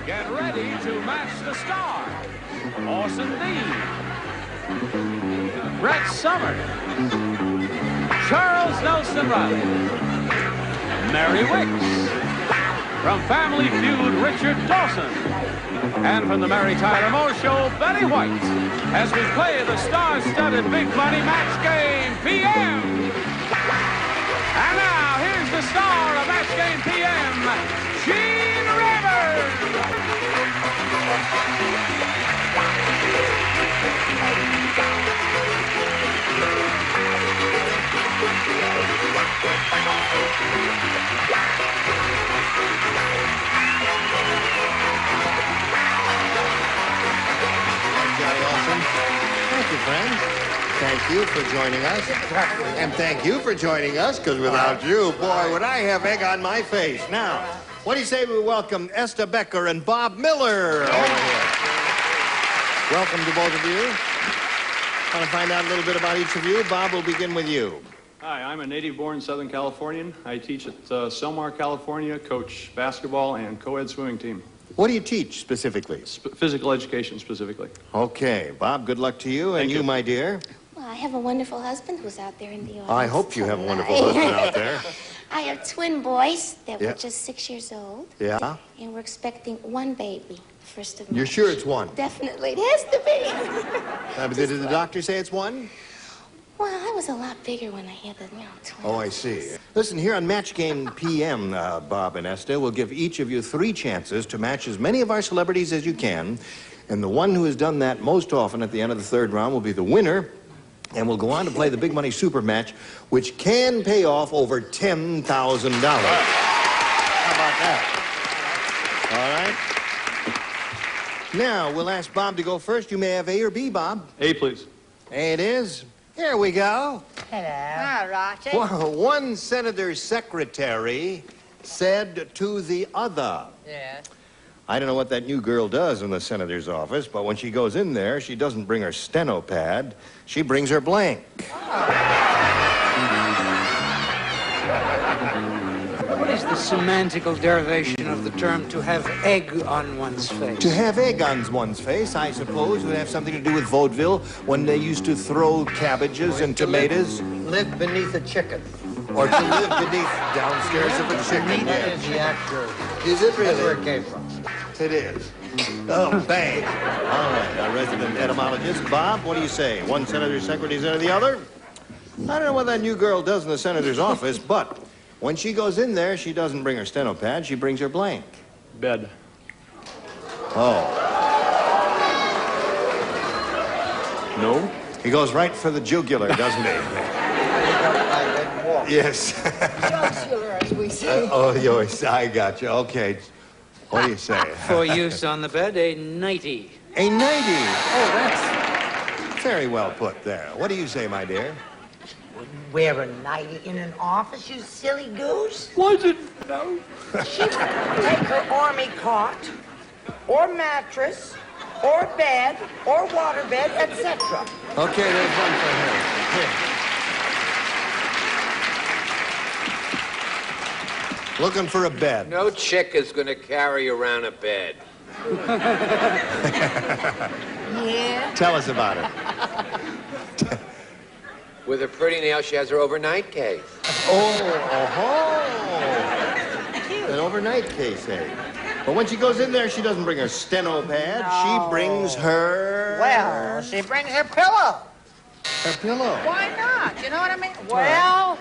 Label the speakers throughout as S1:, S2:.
S1: Get ready to match the star. Orson Brett Summers, Charles Nelson Reilly, Mary Wickes, from Family Feud, Richard Dawson, and from the Mary Tyler Moore Show, Betty White, as we play the star-studded Big Money Match Game PM. And now, here's the star of Match Game PM, Gene Rivers.
S2: Thank you, friends. Thank you for joining us. And thank you for joining us, because without you, boy, would I have egg on my face. Now, what do you say we welcome Esther Becker and Bob Miller over here? Welcome to both of you. Want to find out a little bit about each of you? Bob, we'll begin with you.
S3: Hi, I'm a native-born Southern Californian. I teach at Selmar, California, coach basketball and co-ed swimming team.
S2: What do you teach specifically?
S3: Physical education specifically.
S2: Okay, Bob, good luck to you. And you, my dear?
S4: Well, I have a wonderful husband who's out there in the audience.
S2: I hope you have a wonderful husband out there.
S4: I have twin boys that were just 6 years old.
S2: Yeah?
S4: And we're expecting one baby, the 1st of March.
S2: You're sure it's one?
S4: Definitely. It has to be.
S2: Did the doctor say it's one?
S4: Well, I was a lot bigger when I had the twins.
S2: Oh, I see. Listen, here on Match Game PM, Bob and Esther, we'll give each of you 3 chances to match as many of our celebrities as you can. And the one who has done that most often at the end of the 3rd round will be the winner. And we'll go on to play the Big Money Super Match, which can pay off over $10,000. How about that? All right. Now, we'll ask Bob to go first. You may have A or B, Bob.
S3: A, please.
S2: A it is. Here we go.
S5: Hello. Hi, Roger.
S2: Well, one senator's secretary said to the other.
S5: Yeah.
S2: I don't know what that new girl does in the senator's office, but when she goes in there, she doesn't bring her steno pad. She brings her blank.
S6: What is the semantical derivation of the term to have egg on one's face?
S2: To have egg on one's face, I suppose, would have something to do with vaudeville when they used to throw cabbages and tomatoes.
S7: Live beneath a chicken.
S2: Or to live beneath downstairs of a chicken.
S7: That is the actual.
S2: Is it really?
S7: That's where it came from.
S2: It is. Oh, bang. All right, our resident etymologist. Bob, what do you say? One senator's secretary said to the other? I don't know what that new girl does in the senator's office, but when she goes in there, she doesn't bring her steno pad, she brings her blank.
S3: Bed.
S2: Oh.
S3: No.
S2: He goes right for the jugular, doesn't he? Yes.
S5: Jugular, as we say.
S2: Oh, yours. I got you. Okay. What do you say?
S6: For use on the bed, a nightie.
S2: A nightie. Oh, that's very well put there. What do you say, my dear?
S5: Wouldn't wear a nightie in an office, you silly goose.
S3: Was it? No.
S5: She would take her army cot, or mattress, or bed, or waterbed, etc.
S2: Okay, there's one for her. Here. Looking for a bed.
S8: No chick is going to carry around a bed.
S5: Yeah.
S2: Tell us about it.
S8: With her pretty nails, she has her overnight case.
S2: An overnight case, eh? But when she goes in there, she doesn't bring her steno pad.
S5: No.
S2: She brings her...
S5: Well, she brings her pillow.
S2: Her pillow.
S5: Why not? You know what I mean? Well,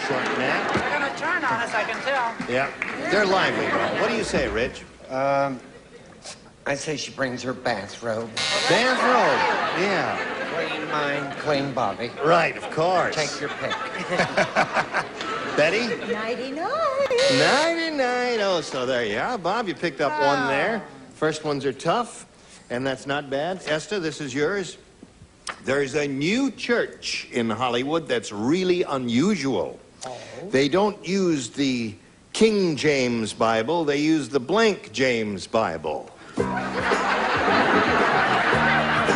S2: Short nap.
S5: they're going to turn on us, I can tell.
S2: Yeah. They're lively, though. What do you say, Rich?
S7: I say she brings her bathrobe.
S2: Bathrobe. Yeah.
S7: Clean mind, clean body.
S2: Right, of course.
S7: Take your pick.
S2: Betty?
S5: 99.
S2: 99. Oh, so there you are. Bob, you picked up one there. First ones are tough, and that's not bad. Esther, this is yours. There's a new church in Hollywood that's really unusual. Oh. They don't use the King James Bible. They use the blank James Bible. A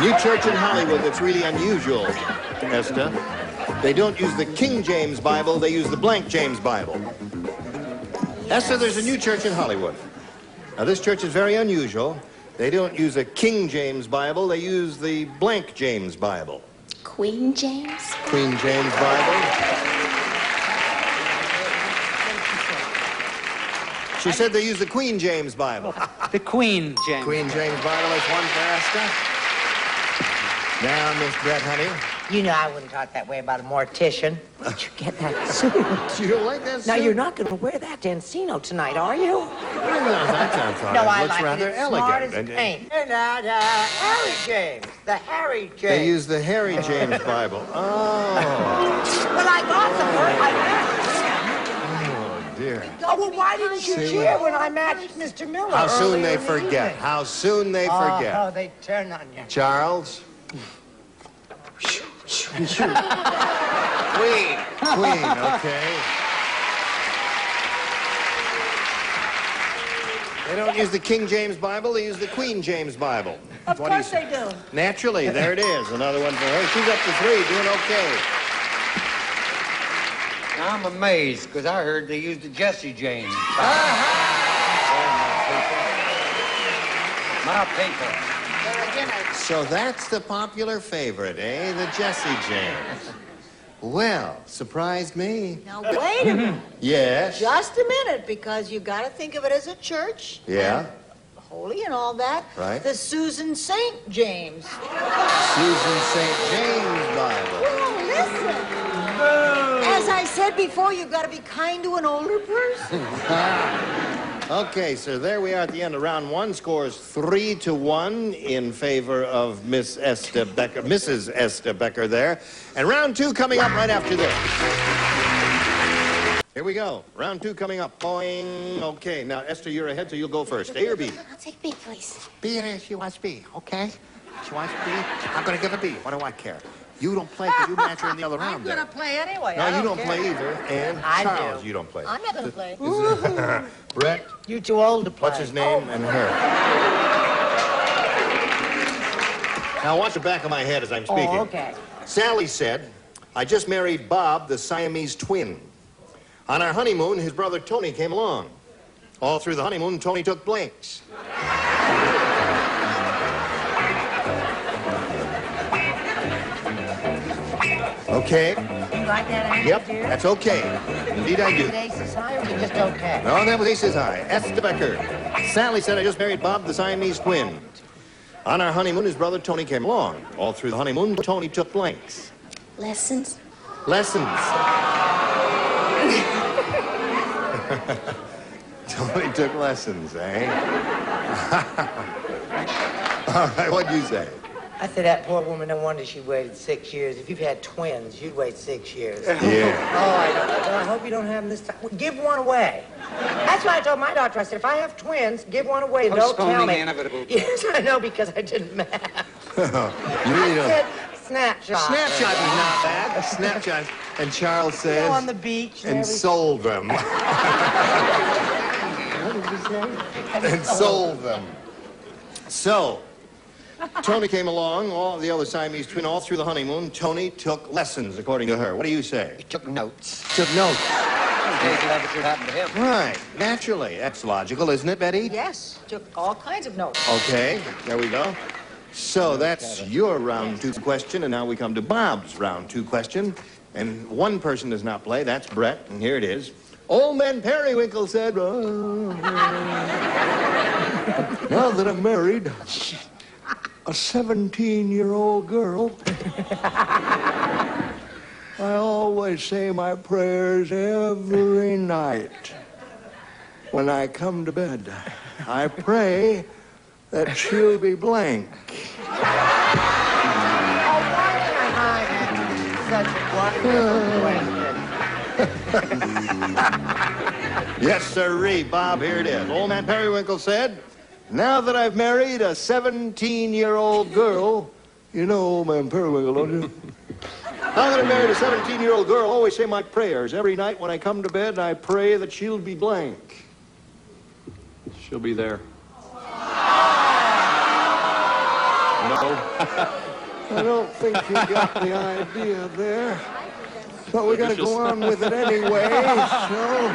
S2: new church in Hollywood that's really unusual, Esther. They don't use the King James Bible. They use the blank James Bible. Esther, there's a new church in Hollywood. Now, this church is very unusual. They don't use a King James Bible. They use the blank James Bible.
S4: Queen James?
S2: Queen James Bible. She said they use the Queen James Bible.
S6: The Queen James.
S2: Queen James Bible is one for Esther. Now, Miss Brett, honey.
S5: You know I wouldn't talk that way about a mortician. Where'd you get that suit?
S2: You don't like that suit?
S5: Now, you're not going to wear that to Encino tonight, are you?
S2: That sounds fine.
S5: No,
S2: It
S5: I
S2: looks
S5: like
S2: rather
S5: it. It's
S2: elegant.
S5: smart as paint. And Harry James. The Harry James.
S2: They use the Harry James Bible. Oh.
S5: Well, I got the first.
S2: Oh, dear.
S5: Oh, well, why didn't you cheer when I matched Mr. Miller?
S2: How soon
S5: earlier
S2: they
S5: in the
S2: forget.
S5: evening?
S2: How soon they forget.
S5: Oh, they turn on you.
S2: Charles?
S8: Queen.
S2: Queen, okay. They don't use the King James Bible, they use the Queen James Bible.
S5: Of
S2: What do you
S5: course
S2: say?
S5: they do.
S2: Naturally, there it is. Another one for her. She's up to 3, doing okay.
S7: I'm amazed because I heard they used the Jesse James. My people.
S2: So that's the popular favorite, eh? The Jesse James. Well, surprised me.
S9: Now, wait a minute.
S2: Yes.
S9: Just a minute, because you got to think of it as a church.
S2: Yeah.
S9: Holy and all that.
S2: Right.
S9: The Susan St. James.
S2: Susan St. James Bible.
S9: Well, listen. As I said before, you've got to be kind to an older person.
S2: Okay, so there we are at the end of round 1. Scores 3-1 in favor of Miss Esther Becker, Mrs. Esther Becker there. And round 2 coming up right after this. Here we go. Round 2 coming up. Boing. Okay, now Esther, you're ahead, so you'll go first. A or B?
S4: I'll take B, please.
S2: B it is. She wants B, okay? She wants B. I'm going to give her B. What do I care? You don't play because you match her in the other round
S9: I'm
S2: there.
S9: going to play anyway.
S2: No,
S9: I
S2: you don't
S9: care.
S2: play either. And
S5: I
S2: Charles,
S5: do.
S2: you don't play.
S9: I'm not going to play.
S2: Brett,
S5: You're too old to play.
S2: what's his name? And her. Now watch the back of my head as I'm speaking.
S5: Oh, okay.
S2: Sally said, I just married Bob, the Siamese twin. On our honeymoon, his brother Tony came along. All through the honeymoon, Tony took blanks. Okay.
S5: You like that answer,
S2: Yep,
S5: dear?
S2: that's okay. Indeed I do.
S5: Is it aces high or is it just okay?
S2: No, that was aces high. Esther Becker. Sally said, I just married Bob, the Siamese twin. On our honeymoon, his brother Tony came along. All through the honeymoon, Tony took blanks.
S4: Lessons?
S2: Lessons. Tony took lessons, eh? All right, what'd you say?
S5: I said that poor woman, no wonder she waited 6 years. If you've had twins, you'd wait 6 years.
S2: Yeah.
S5: Oh, I hope you don't have them this time. Well, give one away. That's what I told my doctor. I said, if I have twins, give one away. Don't tell
S6: Postponing
S5: me.
S6: the inevitable.
S5: Yes, I know, because I didn't math.
S2: You really
S5: I
S2: don't.
S5: said, snapshot.
S2: Snapshot is not bad. A snapshot. And Charles says,
S5: on the beach.
S2: and
S5: there we-
S2: sold them.
S5: What did you say?
S2: And sold them. So, Tony came along, all the other Siamese twin, all through the honeymoon. Tony took lessons, according to her. What do you say?
S7: He took notes.
S2: Took notes.
S7: That should happen to him.
S2: Right. Naturally. That's logical, isn't it, Betty?
S9: Yes, took all kinds of notes.
S2: Okay. There we go. So that's your round 2 question, and now we come to Bob's round 2 question. And one person does not play. That's Brett, and here it is. Old Man Periwinkle said, oh, now that I'm married, a 17-year-old girl, I always say my prayers every night. When I come to bed, I pray that she'll be blank.
S5: Oh, why can't I have such a wonderful question?
S2: Yes, sirree, Bob, here it is. Old Man Periwinkle said, now that I've married a 17-year-old girl, you know Old Man Periwinkle, don't you? Now that I've married a 17-year-old girl, I always say my prayers every night when I come to bed, and I pray that she'll be blank.
S3: She'll be there.
S2: No. I don't think you got the idea there. But we got to go on with it anyway, so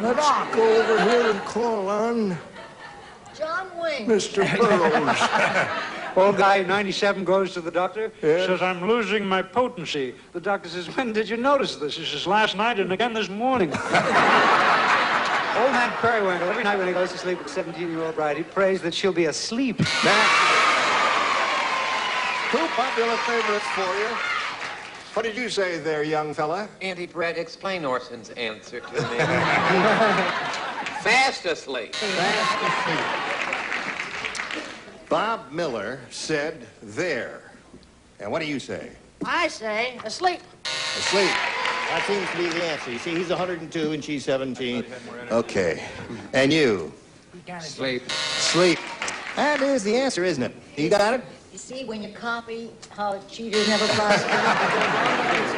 S2: let's go over here and call on
S9: morning.
S10: Mr. Burroughs.
S6: Old guy, 97, goes to the doctor,
S10: Yes.
S6: says, I'm losing my potency. The doctor says, when did you notice this? He says, last night and again this morning. Old man Periwinkle, every night when he goes to sleep with a 17-year-old bride, he prays that she'll be asleep.
S2: Two popular favorites for you. What did you say there, young fella?
S8: Auntie Brett, explain Orson's answer to me. Fast asleep.
S2: Bob Miller said there. And what do you say?
S9: I say asleep.
S2: Asleep. That seems to be the answer. You see, he's 102 and she's 17. Okay. And you?
S8: Sleep.
S2: Sleep. That is the answer, isn't it? You got it?
S9: You see, when you copy how cheaters never prosper.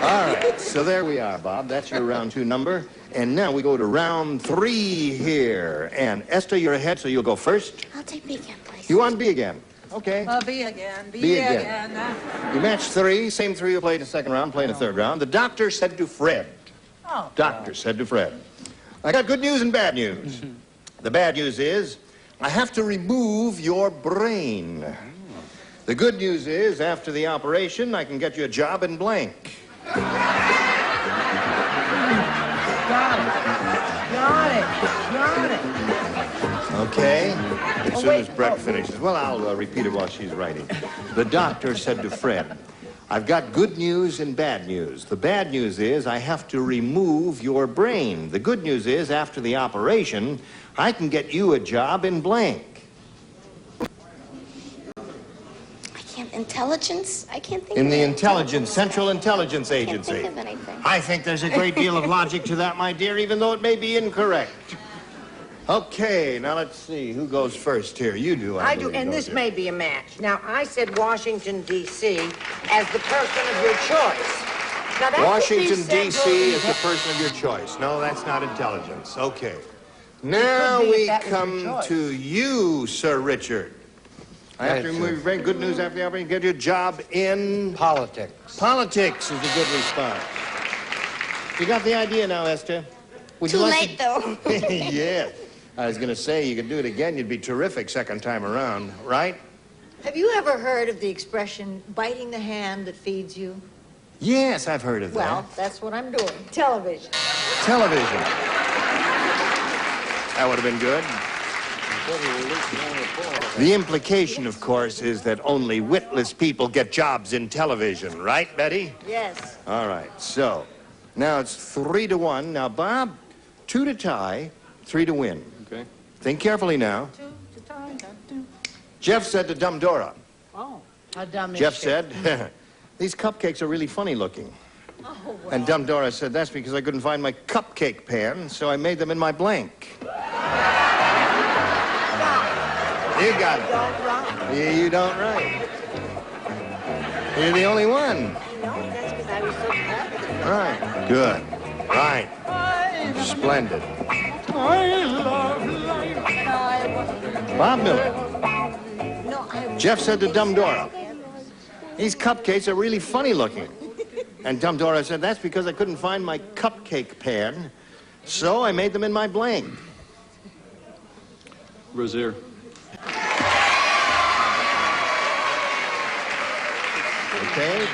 S2: All right. So there we are, Bob. That's your round 2 number. And now we go to round 3 here. And Esther, you're ahead, so you'll go first.
S4: I'll take B again, please.
S2: You want B again? Okay.
S9: B again.
S2: B again. You matched 3. Same 3 you played in the second round, playing the third round. The doctor said to Fred.
S9: Oh.
S2: Doctor said to Fred. I got good news and bad news. The bad news is I have to remove your brain. The good news is after the operation, I can get you a job in blank.
S9: Got it.
S2: Okay? As soon as Brett finishes. Well, I'll repeat it while she's writing. The doctor said to Fred, I've got good news and bad news. The bad news is I have to remove your brain. The good news is after the operation, I can get you a job in blank.
S4: Intelligence? I can't think
S2: In
S4: of
S2: the
S4: it.
S2: Central Intelligence
S4: I can't
S2: Agency.
S4: think of anything.
S2: I think there's a great deal of logic to that, my dear, even though it may be incorrect. Okay, now let's see. Who goes first here? You do,
S5: I do,
S2: believe,
S5: and
S2: don't
S5: this
S2: you?
S5: may be a match. Now, I said Washington, D.C. as the person of your choice. Now, that could be
S2: Washington,
S5: said
S2: D.C.
S5: to-
S2: is the person of your choice. No, that's not intelligence. Okay. Now
S5: be if
S2: we
S5: that was your
S2: come
S5: choice.
S2: to you, Sir Richard. I have to remove your brain. Good news after the operation. Get your job in...
S7: Politics.
S2: Politics is a good response. You got the idea now, Esther? Would
S4: Too
S2: you like
S4: late, though.
S2: to... Yeah. I was going to say, you could do it again. You'd be terrific second time around, right?
S9: Have you ever heard of the expression, biting the hand that feeds you?
S2: Yes, I've heard of that.
S9: Well, that's what I'm doing. Television.
S2: Television. That would have been good. The implication, of course, is that only witless people get jobs in television, right, Betty?
S9: Yes.
S2: All right, so now it's 3-1. Now, Bob, 2 to tie, 3 to win.
S3: Okay.
S2: Think carefully now. Jeff said to Dumb Dora.
S9: Oh, how dumb is
S2: Jeff
S9: she?
S2: said, these cupcakes are really funny looking.
S9: Oh, well.
S2: And Dumb Dora said, that's because I couldn't find my cupcake pan, so I made them in my blank. You got it.
S9: Don't wrong.
S2: Yeah, you don't write. You're the only one.
S9: No, that's because I was so proud of it.
S2: Right. Good. Right. Splendid. Bob Miller.
S9: No, I...
S2: Jeff said to Dumb Dora, these cupcakes are really funny looking. And Dumb Dora said, that's because I couldn't find my cupcake pan, so I made them in my blank.
S3: Brazier.
S2: Okay?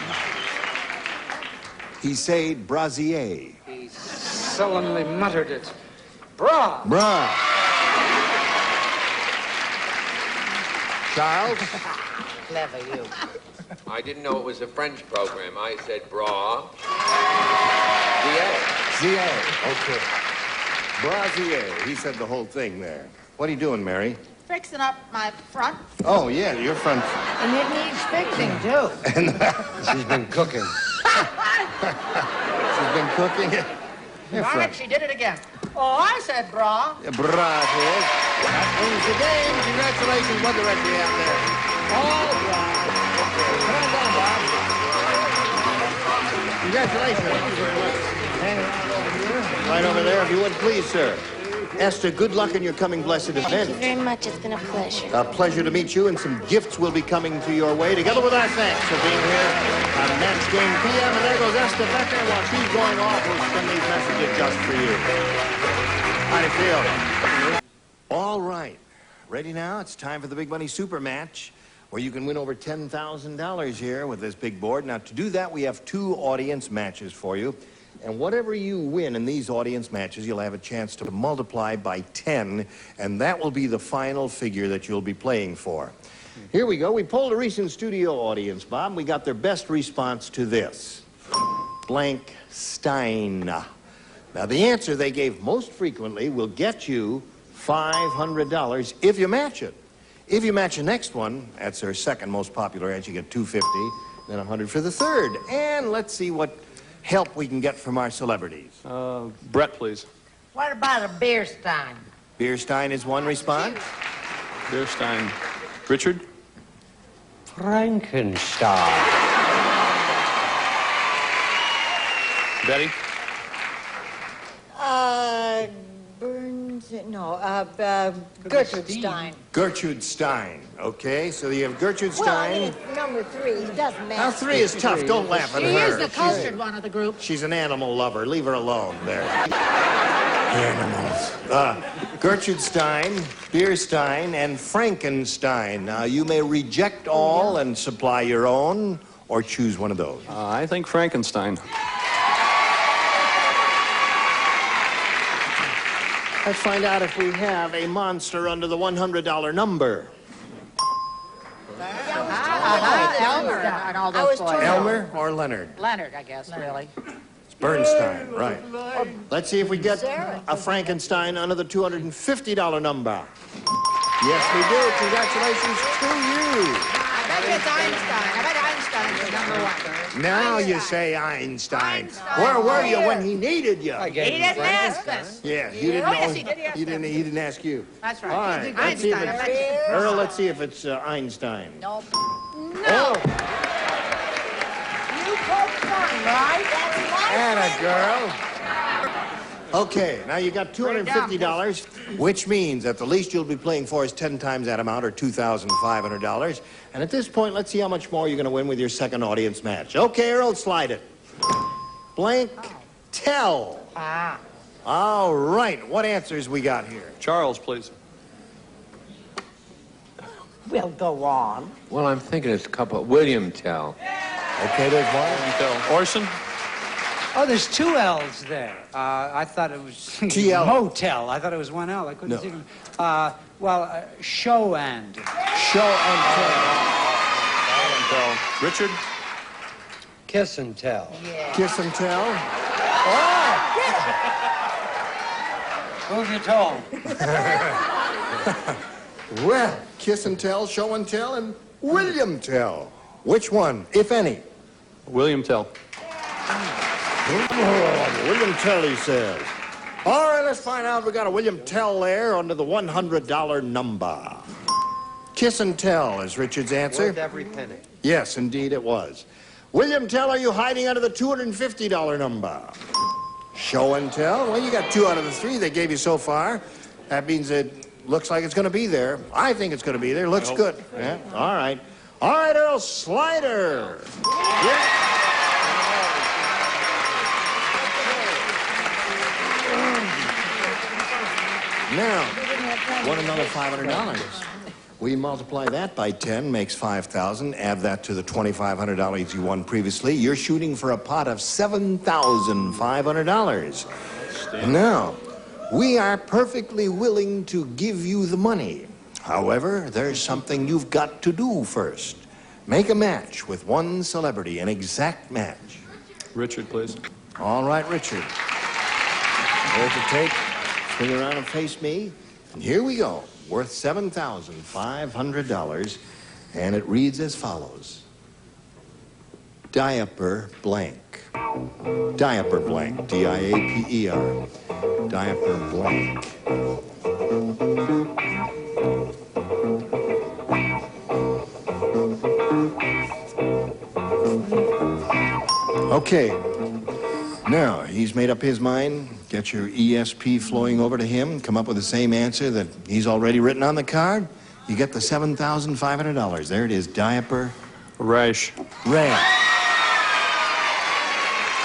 S2: He said brasier.
S6: He sullenly muttered it. Bra!
S2: Bra. Charles?
S5: Clever, you.
S8: I didn't know it was a French program. I said bra.
S2: Zier. Okay. Brasier. He said the whole thing there. What are you doing, Mary?
S9: Fixing up my front.
S2: Oh, yeah, your front.
S5: And it needs fixing, too.
S7: She's been cooking.
S2: She's been cooking. Your
S5: Darn
S2: front.
S5: it, she did it again. Oh, I said bra.
S2: Bra, it is. That wins the game. Congratulations. What director you out there? All right. Come on down, Bob. Congratulations. Thank you very much. Hang around over here. Right over there, if you would, please, sir. Esther, good luck in your coming blessed event.
S4: Thank you very much. It's been a pleasure.
S2: A pleasure to meet you, and some gifts will be coming to your way, together with our thanks for being here on Match Game PM. And there goes Esther Becker while she's going off. We'll send these messages just for you. How do you feel? All right. ready now? It's time for the Big Money Super Match, where you can win over $10,000 here with this big board. Now, to do that, we have 2 audience matches for you. And whatever you win in these audience matches, you'll have a chance to multiply by 10, and that will be the final figure that you'll be playing for. Here we go. We polled a recent studio audience, Bob. We got their best response to this. Blank Stein. Now, the answer they gave most frequently will get you $500 if you match it. If you match the next one, that's their second most popular answer, you get $250, then $100 for the third. And let's see what help we can get from our celebrities.
S3: Brett, please.
S5: What about a beer stein?
S2: Beer Stein is one response.
S3: Beer stein. Richard?
S7: Frankenstein.
S3: Betty?
S9: Gertrude Stein.
S2: Gertrude Stein. Okay, so you have Gertrude
S9: Well, I mean,
S2: Stein.
S9: it's number 3. It doesn't matter.
S2: Now, 3 is tough. Don't laugh at her.
S9: She is the cultured one of the group.
S2: She's an animal lover. Leave her alone there. Animals. Gertrude Stein, Beer Stein, and Frankenstein. Now, you may reject all and supply your own, or choose one of those.
S3: I think Frankenstein.
S2: Let's find out if we have a monster under the $100 number.
S9: Elmer and all those boys.
S2: Elmer or Leonard?
S9: Leonard, I guess, really.
S2: It's Bernstein, right. Let's see if we get a Frankenstein under the $250 number. Yes, we do. Congratulations to you.
S9: I bet it's Einstein. I bet Einstein's the number 1.
S2: Now you say Einstein. Where were you when he needed you?
S5: He didn't ask us.
S2: Yeah, he didn't
S9: Oh,
S2: know.
S9: yes, he did.
S2: He didn't ask you.
S9: That's right.
S2: All right. Let's see if
S9: Einstein.
S2: it's, Earl, let's see if it's Einstein.
S9: Nope.
S2: Oh,
S5: You poked fun, right?
S2: atta girl. Okay, now you got $250, which means that the least you'll be playing for is 10 times that amount, or $2,500. And at this point, let's see how much more you're going to win with your second audience match. Okay, Earl, slide it. Blank tell. All right, what answers we got here?
S3: Charles, please.
S5: We'll go on.
S8: Well, I'm thinking it's a couple. William Tell.
S2: Okay, there's one.
S3: Orson?
S6: Oh, there's 2 L's there. I thought it was
S2: TL.
S6: motel. I thought it was 1 L. I couldn't think of show and.
S2: Show and
S3: Tell. Richard?
S7: Kiss and tell.
S2: tell. Kiss and tell.
S6: Who've you told?
S2: Well, kiss and tell, show and tell, and William Tell. Which one, if any?
S3: William Tell.
S2: Oh, William Tell, he says. All right, let's find out. We got a William Tell there under the $100 number. Kiss and tell is Richard's answer.
S7: Worth every penny.
S2: Yes, indeed it was. William Tell, are you hiding under the $250 number? Show and tell? Well, you got 2 out of the 3 they gave you so far. That means it looks like it's going to be there. I think it's going to be there. Looks good. Yeah. All right. All right, Earl, slider. Yeah. Now, want another $500. We multiply that by 10, makes 5,000. Add that to the $2,500 you won previously. You're shooting for a pot of $7,500. Now, we are perfectly willing to give you the money. However, there's something you've got to do first. Make a match with one celebrity, an exact match.
S3: Richard, please.
S2: All right, Richard. There's the tape. Swing around and face me. And here we go. Worth $7,500. And it reads as follows. Diaper blank. Diaper blank. D-I-A-P-E-R. Diaper blank. Okay. Now, he's made up his mind. Get your ESP flowing over to him. Come up with the same answer that he's already written on the card. You get the $7,500. There it is. Diaper.
S3: Rash.
S2: Rash.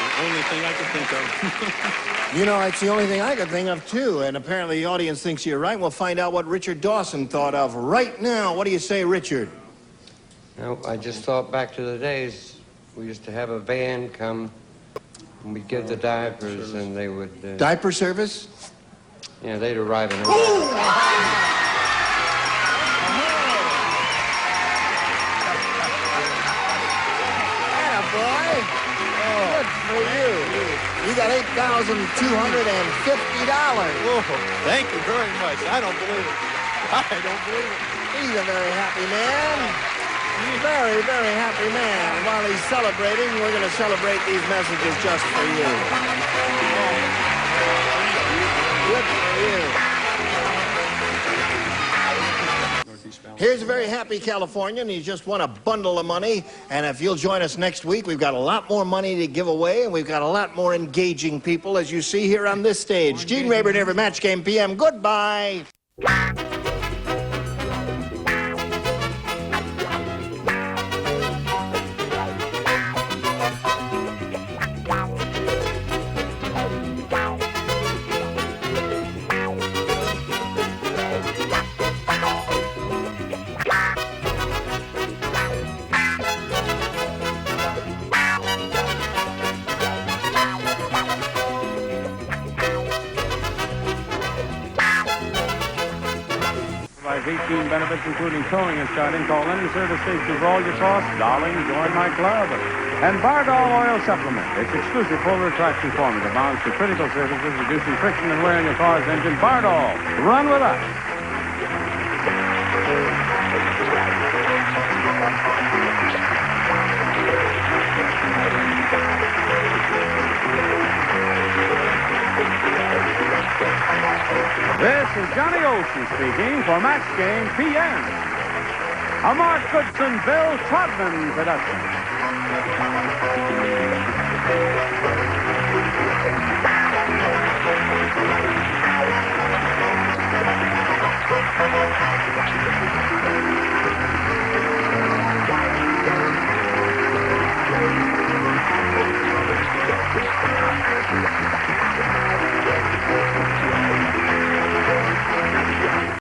S3: The only thing I could think of.
S2: You know, it's the only thing I could think of, too. And apparently the audience thinks you're right. We'll find out what Richard Dawson thought of right now. What do you say, Richard?
S7: No, I just thought back to the days we used to have a van come and we'd give the diapers and they would...
S2: Diaper service?
S7: Yeah, they'd arrive in a...
S2: Attaboy. Good for you. You got $8,250.
S10: Oh, thank you very much. I don't believe it. I don't believe it.
S2: He's a very happy man. Very, very happy man. While he's celebrating, we're going to celebrate these messages just for you. Good for you. Here's a very happy Californian. He's just won a bundle of money. And if you'll join us next week, we've got a lot more money to give away, and we've got a lot more engaging people, as you see here on this stage. Gene Rayburn, every Match Game PM. Goodbye.
S1: Provides 18 benefits, including towing and starting. Call any service station for all your costs. Darling, join my club. And Bardol Oil Supplement. Its exclusive full retraction formula bounds to critical surfaces, reducing friction and wear on your car's engine. Bardol, run with us. This is Johnny Olson speaking for Match Game PM. A Mark Goodson, Bill Trotman production.